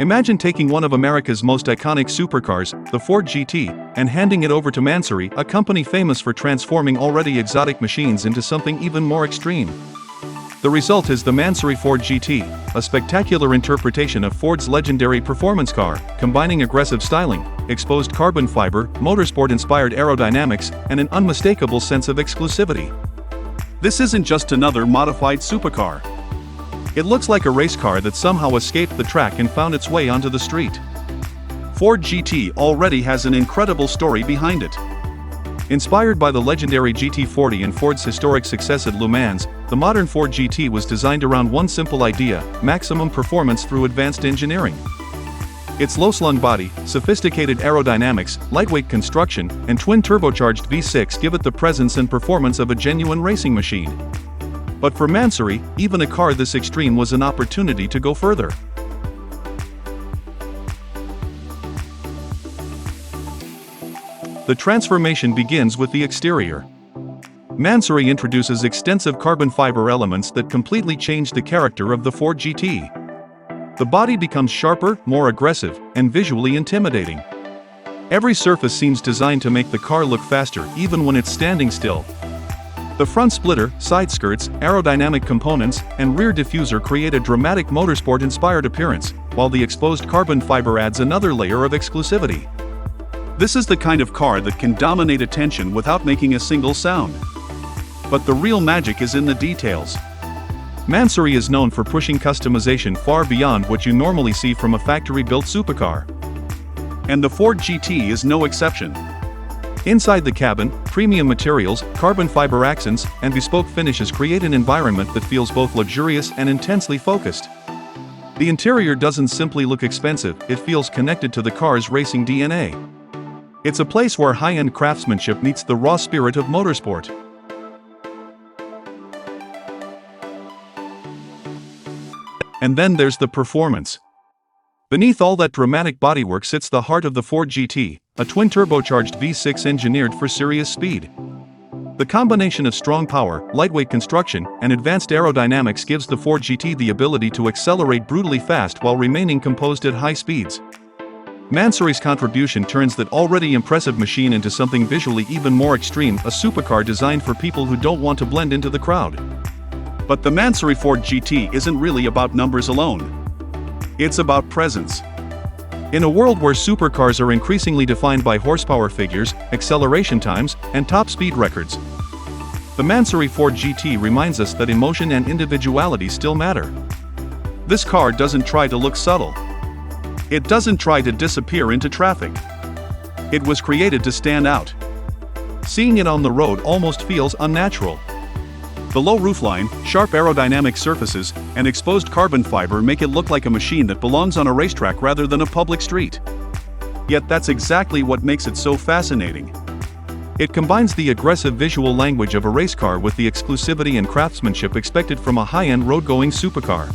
Imagine taking one of America's most iconic supercars, the Ford GT, and handing it over to MANSORY, a company famous for transforming already exotic machines into something even more extreme. The result is the MANSORY Ford GT, a spectacular interpretation of Ford's legendary performance car, combining aggressive styling, exposed carbon fiber, motorsport-inspired aerodynamics, and an unmistakable sense of exclusivity. This isn't just another modified supercar. It looks like a race car that somehow escaped the track and found its way onto the street. Ford GT already has an incredible story behind it. Inspired by the legendary GT40 and Ford's historic success at Le Mans, the modern Ford GT was designed around one simple idea: maximum performance through advanced engineering. Its low-slung body, sophisticated aerodynamics, lightweight construction, and twin-turbocharged V6 give it the presence and performance of a genuine racing machine. But for MANSORY, even a car this extreme was an opportunity to go further. The transformation begins with the exterior. MANSORY introduces extensive carbon fiber elements that completely change the character of the Ford GT. The body becomes sharper, more aggressive, and visually intimidating. Every surface seems designed to make the car look faster even when it's standing still. The front splitter, side skirts, aerodynamic components, and rear diffuser create a dramatic motorsport-inspired appearance, while the exposed carbon fiber adds another layer of exclusivity. This is the kind of car that can dominate attention without making a single sound. But the real magic is in the details. MANSORY is known for pushing customization far beyond what you normally see from a factory-built supercar. And the Ford GT is no exception. Inside the cabin, premium materials, carbon fiber accents, and bespoke finishes create an environment that feels both luxurious and intensely focused. The interior doesn't simply look expensive, it feels connected to the car's racing DNA. It's a place where high-end craftsmanship meets the raw spirit of motorsport. And then there's the performance. Beneath all that dramatic bodywork sits the heart of the Ford GT, a twin-turbocharged V6 engineered for serious speed. The combination of strong power, lightweight construction, and advanced aerodynamics gives the Ford GT the ability to accelerate brutally fast while remaining composed at high speeds. MANSORY's contribution turns that already impressive machine into something visually even more extreme, a supercar designed for people who don't want to blend into the crowd. But the MANSORY Ford GT isn't really about numbers alone. It's about presence. In a world where supercars are increasingly defined by horsepower figures, acceleration times, and top speed records, the MANSORY Ford GT reminds us that emotion and individuality still matter. This car doesn't try to look subtle. It doesn't try to disappear into traffic. It was created to stand out. Seeing it on the road almost feels unnatural. The low roofline, sharp aerodynamic surfaces, and exposed carbon fiber make it look like a machine that belongs on a racetrack rather than a public street. Yet that's exactly what makes it so fascinating. It combines the aggressive visual language of a race car with the exclusivity and craftsmanship expected from a high-end road-going supercar.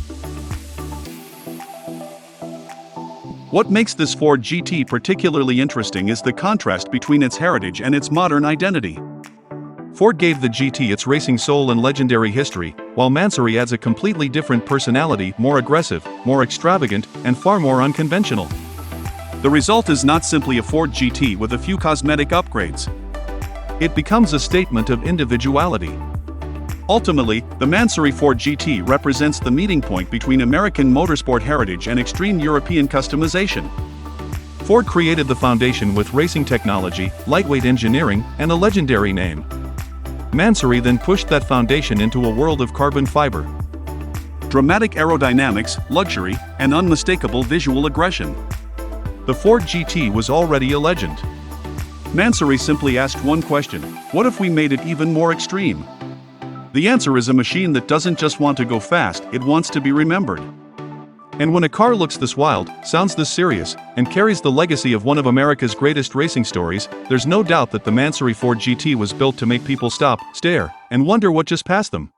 What makes this Ford GT particularly interesting is the contrast between its heritage and its modern identity. Ford gave the GT its racing soul and legendary history, while MANSORY adds a completely different personality, more aggressive, more extravagant, and far more unconventional. The result is not simply a Ford GT with a few cosmetic upgrades. It becomes a statement of individuality. Ultimately, the MANSORY Ford GT represents the meeting point between American motorsport heritage and extreme European customization. Ford created the foundation with racing technology, lightweight engineering, and a legendary name. MANSORY then pushed that foundation into a world of carbon fiber, dramatic aerodynamics, luxury, and unmistakable visual aggression. The Ford GT was already a legend. MANSORY simply asked one question: what if we made it even more extreme? The answer is a machine that doesn't just want to go fast, it wants to be remembered. And when a car looks this wild, sounds this serious, and carries the legacy of one of America's greatest racing stories, there's no doubt that the MANSORY Ford GT was built to make people stop, stare, and wonder what just passed them.